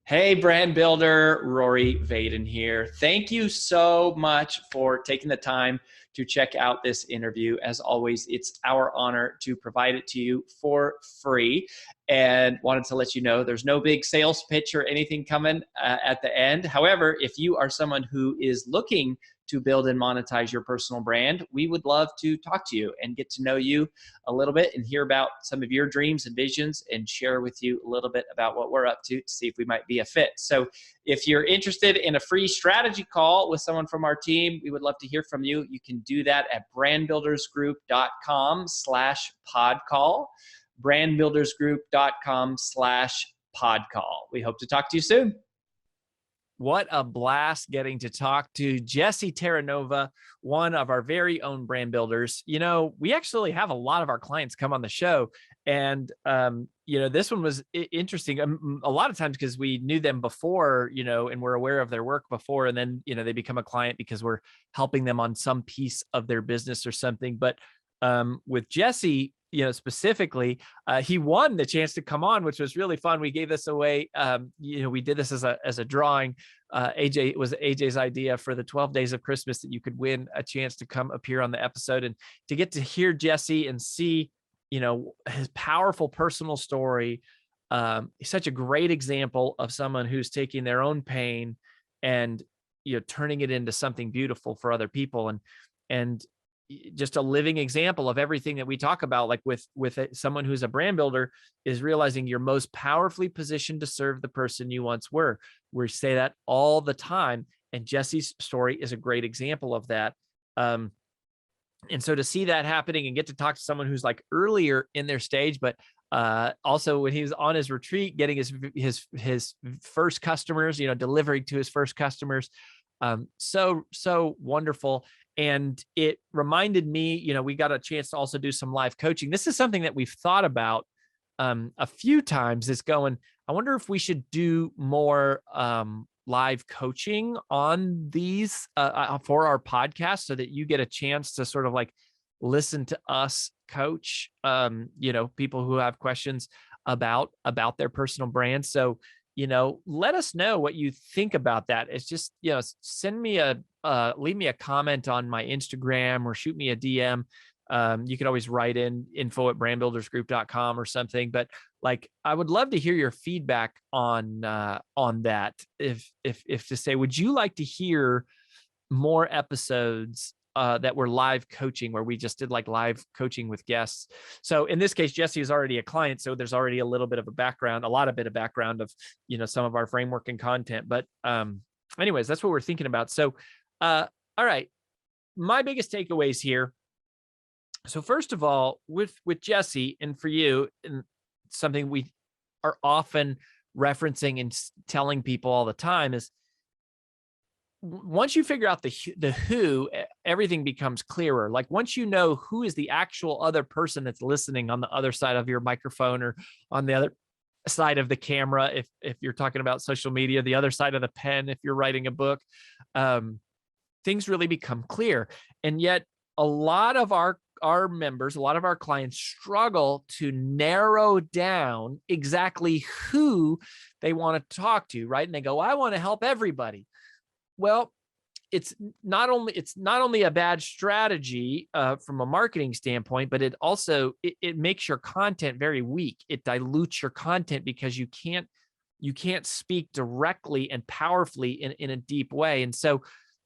Hey, brand builder, Rory Vaden here. Thank you so much for taking the time to check out this interview. As always, it's our honor to provide it to you for free. And wanted to let you know there's no big sales pitch or anything coming at the end. However, if you are someone who is looking to build and monetize your personal brand, we would love to talk to you and get to know you a little bit and hear about some of your dreams and visions and share with you a little bit about what we're up to see if we might be a fit. So if you're interested in a free strategy call with someone from our team, we would love to hear from you. You can do that at brandbuildersgroup.com/podcall, brandbuildersgroup.com/podcall. We hope to talk to you soon. What a blast getting to talk to Jesse Terranova, one of our very own brand builders. You know, we actually have a lot of our clients come on the show, and this one was interesting a lot of times because we knew them before, and we're aware of their work before, and then they become a client because we're helping them on some piece of their business or something. But with Jesse, specifically, he won the chance to come on, which was really fun. We gave this away. We did this as a drawing. It was AJ's idea for the 12 days of Christmas that you could win a chance to come appear on the episode and to get to hear Jesse and see, his powerful personal story. He's such a great example of someone who's taking their own pain and, turning it into something beautiful for other people. And just a living example of everything that we talk about, like with someone who's a brand builder, is realizing you're most powerfully positioned to serve the person you once were. We say that all the time. And Jesse's story is a great example of that. And so to see that happening and get to talk to someone who's like earlier in their stage, but also when he was on his retreat, getting his first customers, delivering to his first customers, so wonderful. And it reminded me, we got a chance to also do some live coaching. This is something that we've thought about a few times, is going, I wonder if we should do more live coaching on these for our podcast, so that you get a chance to sort of like listen to us coach, people who have questions about their personal brand. So, let us know what you think about that. It's just, send me leave me a comment on my Instagram or shoot me a DM. You can always write in info@brandbuildersgroup.com or something, but like, I would love to hear your feedback on that. If to say, would you like to hear more episodes that were live coaching, where we just did like live coaching with guests? So in this case, Jesse is already a client, so there's already a lot of background of, some of our framework and content. But anyways, that's what we're thinking about. So all right, my biggest takeaways here. So first of all, with Jesse, and for you, and something we are often referencing and telling people all the time, is once you figure out the who, everything becomes clearer. Like once you know who is the actual other person that's listening on the other side of your microphone, or on the other side of the camera, if you're talking about social media, the other side of the pen, if you're writing a book, things really become clear. And yet a lot of our members, a lot of our clients struggle to narrow down exactly who they want to talk to, right? And they go, I want to help everybody. Well, it's not only a bad strategy from a marketing standpoint, but it also it makes your content very weak. It dilutes your content because you can't speak directly and powerfully in a deep way. And so,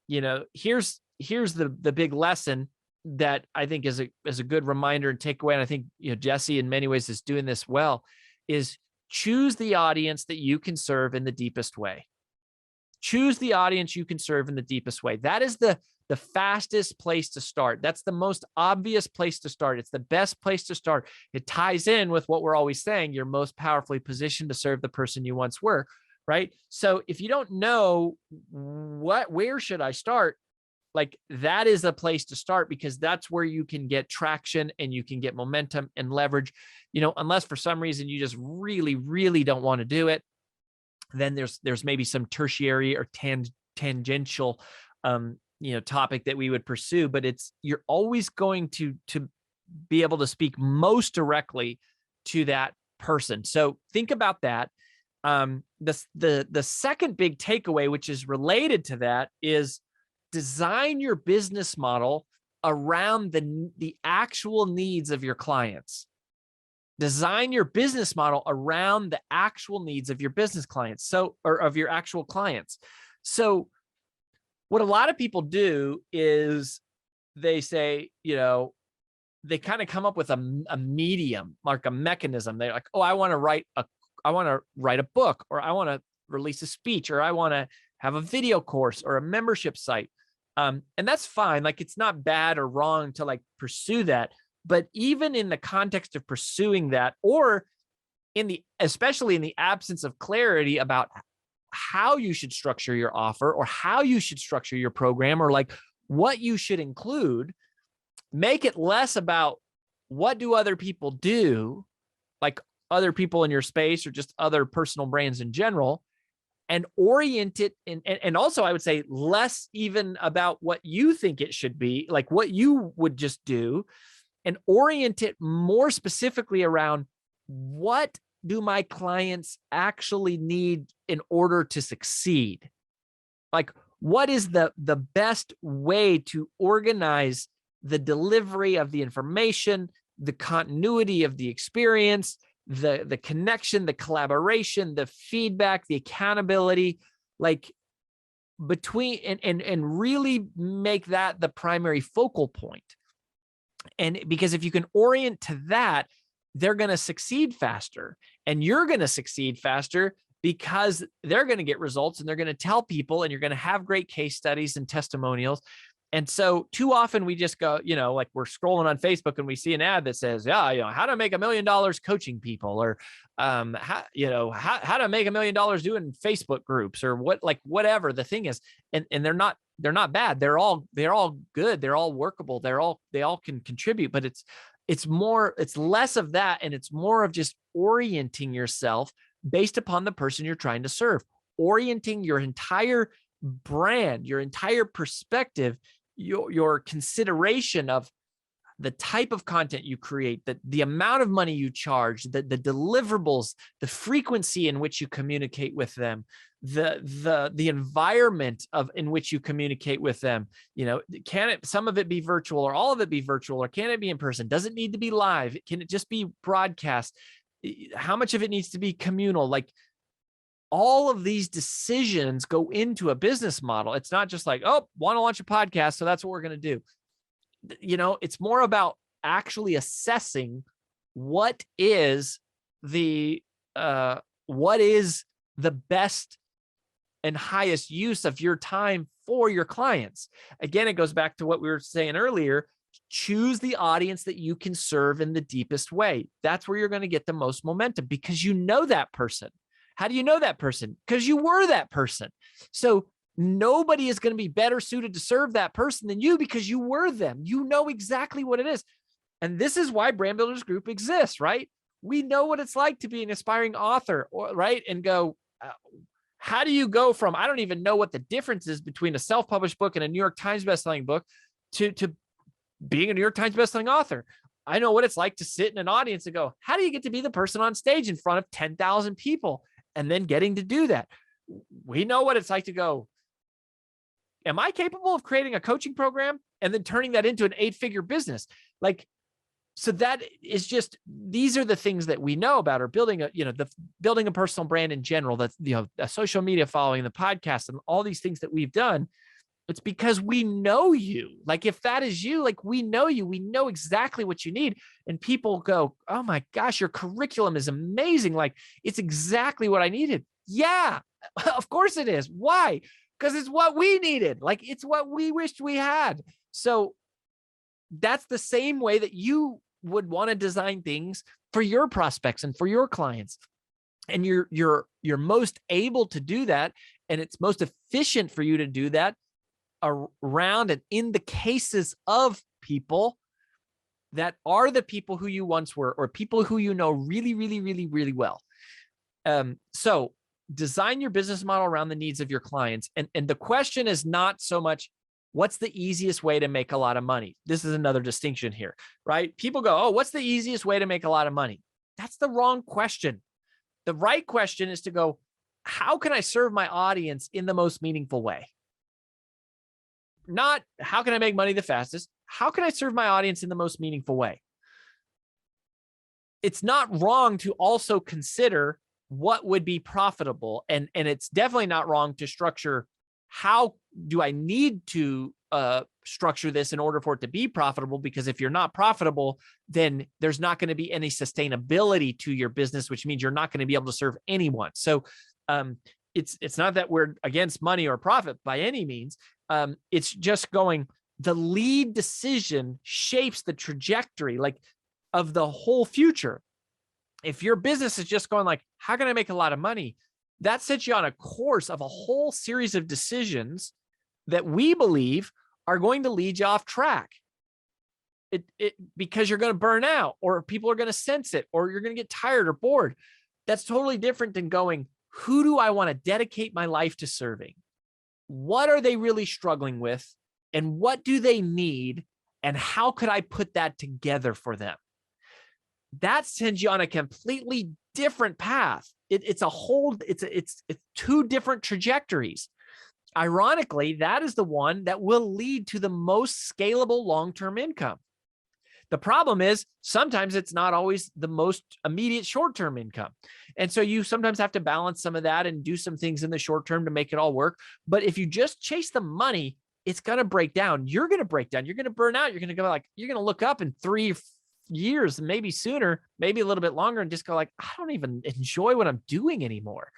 here's the big lesson that I think is a good reminder and takeaway. And I think, Jesse in many ways is doing this well, is choose the audience that you can serve in the deepest way. Choose the audience you can serve in the deepest way. That is the fastest place to start. That's the most obvious place to start. It's the best place to start. It ties in with what we're always saying. You're most powerfully positioned to serve the person you once were, right? So if you don't know where should I start, like that is a place to start, because that's where you can get traction and you can get momentum and leverage, unless for some reason you just really, really don't want to do it. Then there's maybe some tertiary or tangential, topic that we would pursue, but you're always going to be able to speak most directly to that person. So think about that. The second big takeaway, which is related to that, is design your business model around the actual needs of your clients. Design your business model around the actual needs of your business clients. Or of your actual clients. So what a lot of people do is they say, they kind of come up with a medium, like a mechanism. They're like, oh, I want to write a book, or I want to release a speech, or I want to have a video course or a membership site. And that's fine. Like, it's not bad or wrong to like pursue that. But even in the context of pursuing that, or especially in the absence of clarity about how you should structure your offer, or how you should structure your program, or like what you should include, make it less about what do other people do, like other people in your space, or just other personal brands in general, and orient it and also I would say less even about what you think it should be, like what you would just do, and orient it more specifically around what do my clients actually need in order to succeed? Like, what is the best way to organize the delivery of the information, the continuity of the experience, the connection, the collaboration, the feedback, the accountability, like between, and really make that the primary focal point. And because if you can orient to that, they're going to succeed faster, and you're going to succeed faster because they're going to get results, and they're going to tell people, and you're going to have great case studies and testimonials. And so too often we just go, like we're scrolling on Facebook and we see an ad that says, yeah, how to make $1 million coaching people, or how to make $1 million doing Facebook groups, or whatever the thing is. And they're not bad. They're all good. They're all workable. They all can contribute, but it's less of that. And it's more of just orienting yourself based upon the person you're trying to serve, orienting your entire brand, your entire perspective, your consideration of the type of content you create, the amount of money you charge, the deliverables, the frequency in which you communicate with them, the environment in which you communicate with them. Can some of it be virtual, or all of it be virtual, or can it be in person? Does it need to be live? Can it just be broadcast? How much of it needs to be communal? Like, all of these decisions go into a business model. It's not just like, oh, want to launch a podcast, so that's what we're going to do. It's more about actually assessing what is the best and highest use of your time for your clients. Again, it goes back to what we were saying earlier. Choose the audience that you can serve in the deepest way. That's where you're going to get the most momentum, because you know that person. How do you know that person? Because you were that person. So nobody is going to be better suited to serve that person than you, because you were them. You know exactly what it is. And this is why Brand Builders Group exists, right? We know what it's like to be an aspiring author, right? And go, how do you go from, I don't even know what the difference is between a self-published book and a New York Times bestselling book to being a New York Times bestselling author. I know what it's like to sit in an audience and go, how do you get to be the person on stage in front of 10,000 people? And then getting to do that. We know what it's like to go, am I capable of creating a coaching program and then turning that into an 8-figure business? Like, so that is just, these are the things that we know about, or building a personal brand in general, that's, a social media following, the podcast, and all these things that we've done. It's because we know you. Like, if that is you, like, we know you, we know exactly what you need. And people go, oh my gosh, your curriculum is amazing. Like, it's exactly what I needed. Yeah, of course it is. Why? Because it's what we needed. Like, it's what we wished we had. So that's the same way that you would want to design things for your prospects and for your clients. And you're most able to do that. And it's most efficient for you to do that around and in the cases of people that are the people who you once were, or people who you know really, really, really, really well. So design your business model around the needs of your clients. And the question is not so much, what's the easiest way to make a lot of money? This is another distinction here, right? People go, oh, what's the easiest way to make a lot of money? That's the wrong question. The right question is to go, how can I serve my audience in the most meaningful way? Not how can I make money the fastest? How can I serve my audience in the most meaningful way? It's not wrong to also consider what would be profitable. And it's definitely not wrong to structure, how do I need to structure this in order for it to be profitable? Because if you're not profitable, then there's not going to be any sustainability to your business, which means you're not going to be able to serve anyone. So it's not that we're against money or profit by any means. It's just going, the lead decision shapes the trajectory of the whole future. If your business is just going like, how can I make a lot of money? That sets you on a course of a whole series of decisions that we believe are going to lead you off track. Because you're going to burn out, or people are going to sense it, or you're going to get tired or bored. That's totally different than going, who do I want to dedicate my life to serving? What are they really struggling with? And what do they need? And how could I put that together for them? That sends you on a completely different path. It's two different trajectories. Ironically, that is the one that will lead to the most scalable long-term income. The problem is sometimes it's not always the most immediate short-term income. And so you sometimes have to balance some of that and do some things in the short term to make it all work. But if you just chase the money, it's going to break down. You're going to break down. You're going to burn out. You're going to go like, you're going to look up in 3 years, maybe sooner, maybe a little bit longer, and just go like, I don't even enjoy what I'm doing anymore,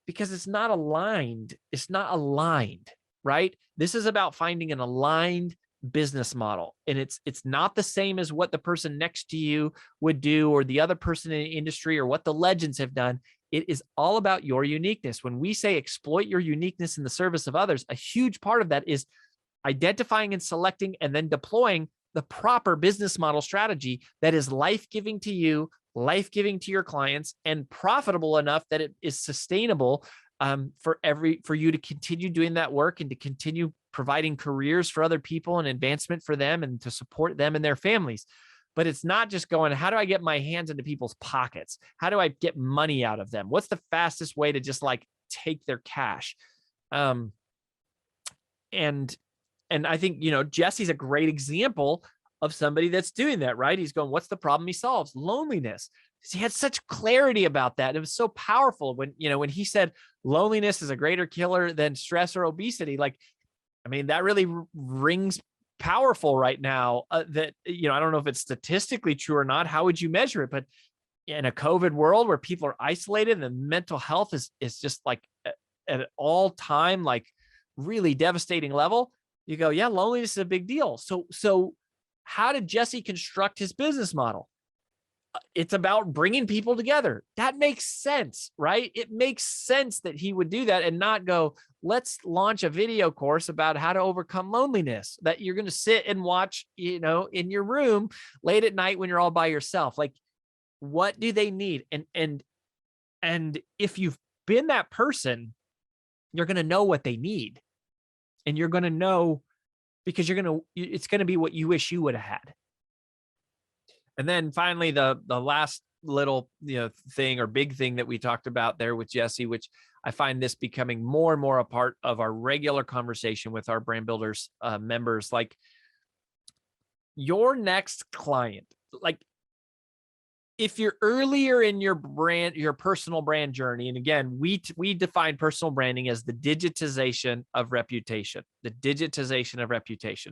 because it's not aligned. It's not aligned, right? This is about finding an aligned business model. And it's not the same as what the person next to you would do, or the other person in the industry, or what the legends have done. It is all about your uniqueness. When we say exploit your uniqueness in the service of others, a huge part of that is identifying and selecting and then deploying the proper business model strategy that is life-giving to you, life-giving to your clients, and profitable enough that it is sustainable for you to continue doing that work and to continue providing careers for other people and advancement for them and to support them and their families. But it's not just going, how do I get my hands into people's pockets? How do I get money out of them? What's the fastest way to just like take their cash? And I think, Jesse's a great example of somebody that's doing that, right? He's going, what's the problem he solves? Loneliness. He had such clarity about that. It was so powerful when he said loneliness is a greater killer than stress or obesity. That really rings powerful right now. I don't know if it's statistically true or not. How would you measure it? But in a COVID world where people are isolated and mental health is just like at an all-time, like really devastating level, you go, yeah, loneliness is a big deal. So how did Jesse construct his business model? It's about bringing people together. That makes sense, right? It makes sense that he would do that and not go, let's launch a video course about how to overcome loneliness that you're going to sit and watch, in your room late at night when you're all by yourself. Like, what do they need? And if you've been that person, you're going to know what they need. And you're going to know, because it's going to be what you wish you would have had. And then finally, the last little thing or big thing that we talked about there with Jesse, which I find this becoming more and more a part of our regular conversation with our brand builders members, like your next client, like if you're earlier in your personal brand journey, and again, we define personal branding as the digitization of reputation,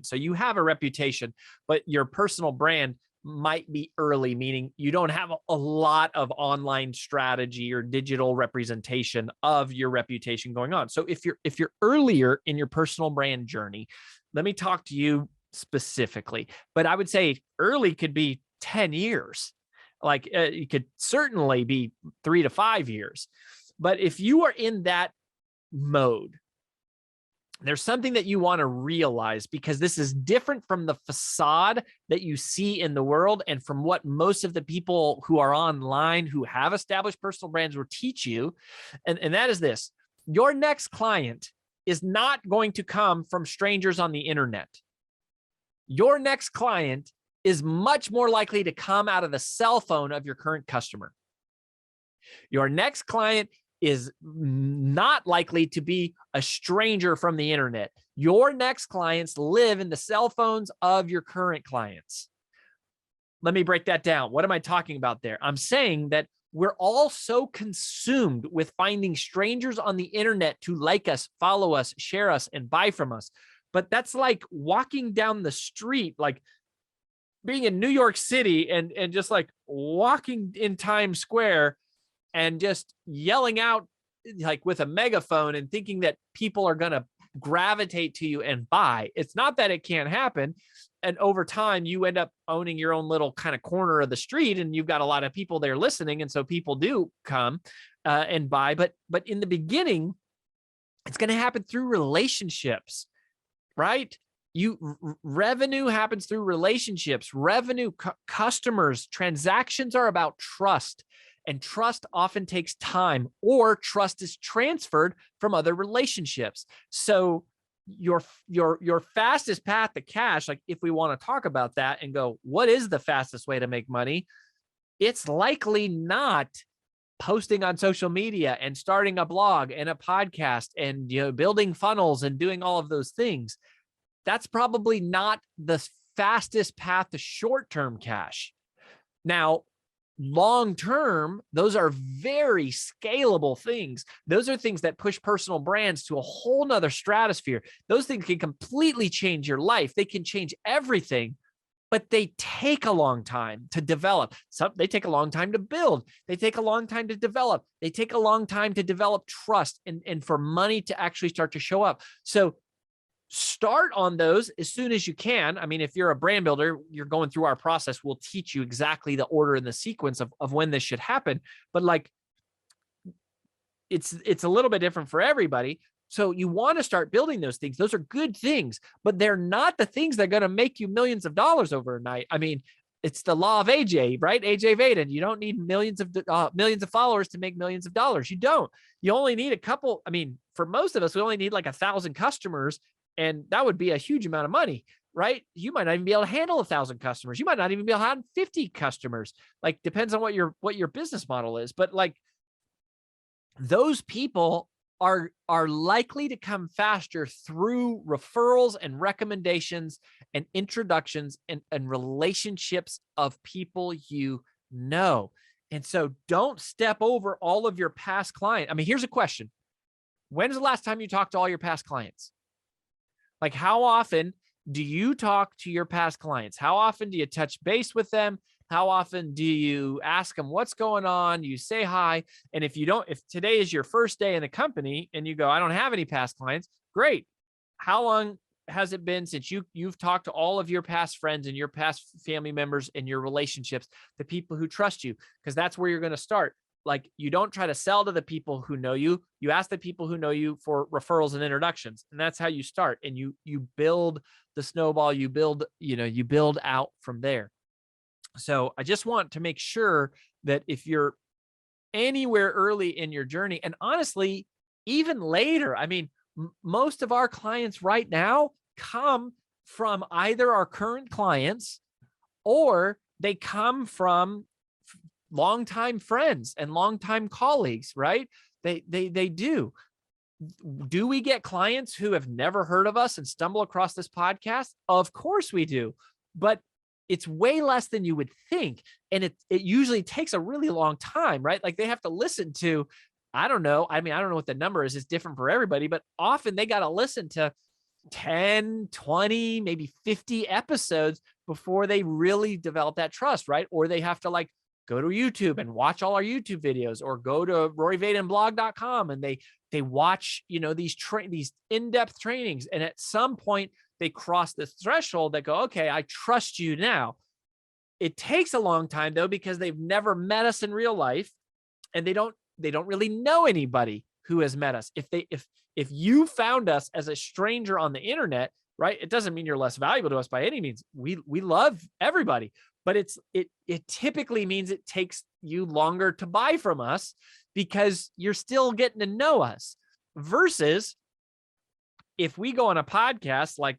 So you have a reputation, but your personal brand might be early, meaning you don't have a lot of online strategy or digital representation of your reputation going on. So if you're earlier in your personal brand journey, let me talk to you specifically, but I would say early could be 10 years. Like it could certainly be 3 to 5 years. But if you are in that mode, there's something that you want to realize, because this is different from the facade that you see in the world and from what most of the people who are online who have established personal brands will teach you. And that is this: your next client is not going to come from strangers on the internet. Your next client is much more likely to come out of the cell phone of your current customer. Your next client is not likely to be a stranger from the internet. Your next clients live in the cell phones of your current clients. Let me break that down. What am I talking about there? I'm saying that we're all so consumed with finding strangers on the internet to like us, follow us, share us, and buy from us. But that's like walking down the street, like being in New York City and just like walking in Times Square and just yelling out like with a megaphone and thinking that people are going to gravitate to you and buy. It's not that it can't happen. And over time, you end up owning your own little kind of corner of the street, and you've got a lot of people there listening. And so people do come and buy. But in the beginning, it's going to happen through relationships, right? Revenue happens through relationships, revenue, customers, transactions are about trust. And trust often takes time, or trust is transferred from other relationships. So your fastest path to cash, like if we want to talk about that and go, what is the fastest way to make money? It's likely not posting on social media and starting a blog and a podcast and building funnels and doing all of those things. That's probably not the fastest path to short-term cash. Now, long-term, those are very scalable things. Those are things that push personal brands to a whole nother stratosphere. Those things can completely change your life. They can change everything, but they take a long time to develop. They take a long time to build. They take a long time to develop. They take a long time to develop trust and for money to actually start to show up. So start on those as soon as you can. I mean, if you're a brand builder, you're going through our process. We'll teach you exactly the order and the sequence of when this should happen. But like, it's a little bit different for everybody. So you want to start building those things. Those are good things, but they're not the things that are going to make you millions of dollars overnight. I mean, it's the law of AJ, right? AJ Vaden. You don't need millions of followers to make millions of dollars. You don't. You only need a couple. I mean, for most of us, we only need like 1,000 customers. And that would be a huge amount of money, right? You might not even be able to handle 1,000 customers. You might not even be able to handle 50 customers. Like, depends on what your business model is. But like, those people are likely to come faster through referrals and recommendations and introductions and relationships of people you know. And so don't step over all of your past clients. I mean, here's a question. When's the last time you talked to all your past clients? Like, how often do you talk to your past clients? How often do you touch base with them? How often do you ask them what's going on? You say hi. And if today is your first day in the company and you go, I don't have any past clients, great. How long has it been since you've talked to all of your past friends and your past family members and your relationships, the people who trust you? Because that's where you're going to start. Like, you don't try to sell to the people who know you. You ask the people who know you for referrals and introductions. And that's how you start. And you build the snowball, you build out from there. So I just want to make sure that if you're anywhere early in your journey, and honestly, even later, I mean, most of our clients right now come from either our current clients or they come from longtime friends and longtime colleagues, right? They do. Do we get clients who have never heard of us and stumble across this podcast? Of course we do, but it's way less than you would think. And it usually takes a really long time, right? Like, they have to listen to, I don't know. I mean, I don't know what the number is. It's different for everybody, but often they got to listen to 10, 20, maybe 50 episodes before they really develop that trust, right? Or they have to like go to YouTube and watch all our YouTube videos, or go to roryvadenblog.com and they watch, these in-depth trainings. And at some point they cross this threshold that go, okay, I trust you now. It takes a long time though, because they've never met us in real life and they don't really know anybody who has met us. If you found us as a stranger on the internet, right? It doesn't mean you're less valuable to us by any means. We love everybody, but it typically means it takes you longer to buy from us because you're still getting to know us, versus if we go on a podcast like,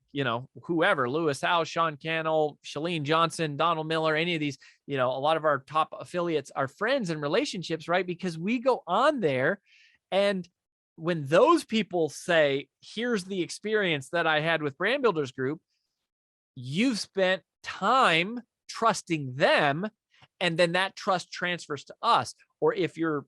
whoever, Lewis Howe, Sean Cannell, Shalene Johnson, Donald Miller, any of these, a lot of our top affiliates are friends and relationships, right? Because we go on there, and when those people say, here's the experience that I had with Brand Builders Group, you've spent time trusting them, and then that trust transfers to us. Or if your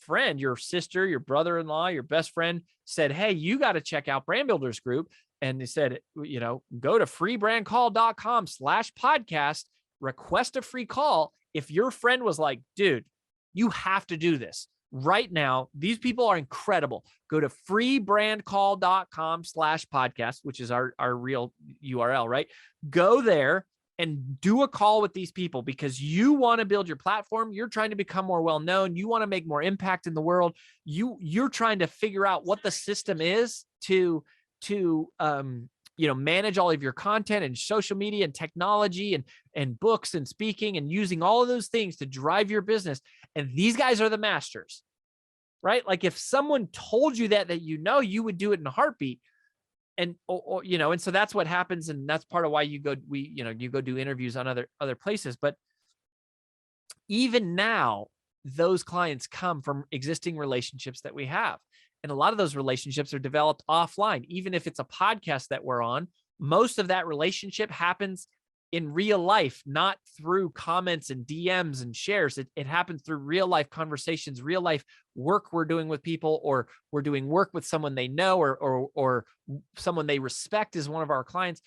friend, your sister, your brother-in-law, your best friend said, hey, you got to check out Brand Builders Group. And they said, go to freebrandcall.com/podcast, request a free call. If your friend was like, dude, you have to do this right now. These people are incredible. Go to freebrandcall.com/podcast, which is our real URL, right? Go there and do a call with these people because you want to build your platform. You're trying to become more well-known. You want to make more impact in the world. You're trying to figure out what the system is to manage all of your content and social media and technology and books and speaking and using all of those things to drive your business. And these guys are the masters, right? Like if someone told you that you would do it in a heartbeat. And, and so that's what happens. And that's part of why you go do interviews on other places. But even now, those clients come from existing relationships that we have. And a lot of those relationships are developed offline. Even if it's a podcast that we're on, most of that relationship happens in real life, not through comments and DMs and shares. It happens through real life conversations, real life work we're doing with people, or we're doing work with someone they know or someone they respect is one of our clients.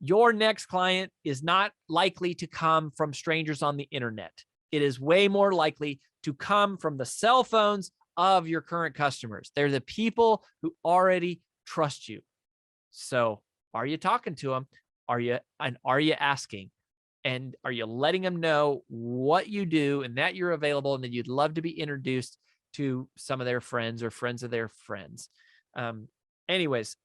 Your next client is not likely to come from strangers on the internet. It is way more likely to come from the cell phones of your current customers. They're the people who already trust you. So are you talking to them? Are you asking? And are you letting them know what you do and that you're available and that you'd love to be introduced to some of their friends or friends of their friends? Anyways,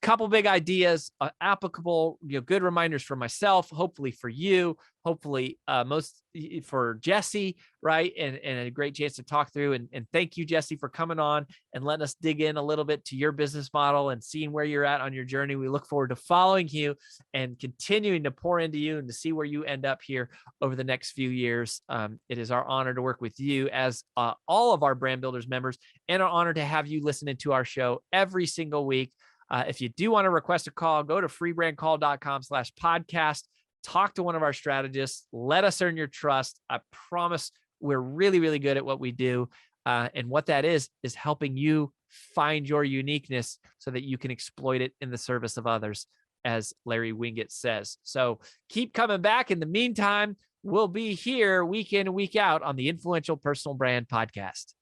couple big ideas, applicable, good reminders for myself, hopefully for you, hopefully most for Jesse, right? And a great chance to talk through. And thank you, Jesse, for coming on and letting us dig in a little bit to your business model and seeing where you're at on your journey. We look forward to following you and continuing to pour into you and to see where you end up here over the next few years. It is our honor to work with you as all of our Brand Builders members, and our honor to have you listening to our show every single week. If you do want to request a call, go to freebrandcall.com/podcast. Talk to one of our strategists. Let us earn your trust. I promise we're really, really good at what we do. And what that is helping you find your uniqueness so that you can exploit it in the service of others, as Larry Winget says. So keep coming back. In the meantime, we'll be here week in and week out on the Influential Personal Brand Podcast.